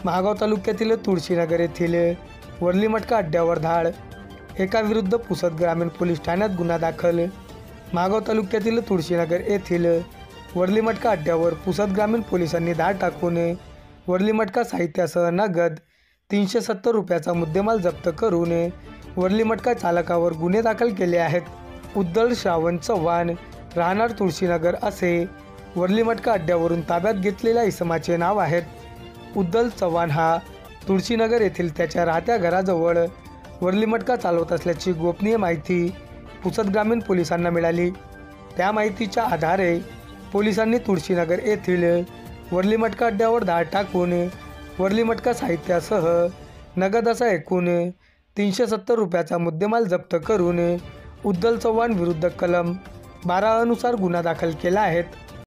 महागाव तालुक्यातील तुळशीनगर येथील वरली मटका अड्ड्यावर धाड, एकाविरुद्ध पुसद ग्रामीण पोलीस ठाण्यात गुन्हा दाखल। महागाव तालुक्यातील तुळशीनगर येथील वरली मटका अड्ड्यावर पुसद ग्रामीण पोलिसांनी धाड टाकून वरली मटका साहित्यासह नगद 370 रुपयाचा मुद्देमाल जप्त करून वरली मटका चालकावर गुन्हे दाखल केले आहेत। उद्दल श्रावण चव्हाण राहणार तुळशीनगर असे वरली मटका अड्ड्यावरून ताब्यात घेतलेल्या इसमाचे नाव आहेत। उद्दल चव्हाण हा तुळशीनगर येथील त्याच्या राहत्या घराजवळ वरली मटका चालवत असल्याची गोपनीय माहिती पुसद ग्रामीण पोलिसांना मिळाली। त्या माहितीच्या आधारे पोलिसांनी तुळशीनगर येथील वरली मटका अड्ड्यावर धाड टाकून वरली मटका साहित्यासह नगद असा एकूण 370 रुपयाचा मुद्देमाल जप्त करून उद्दल चव्हाण विरुद्ध कलम 12 अनुसार गुन्हा दाखल केला आहे।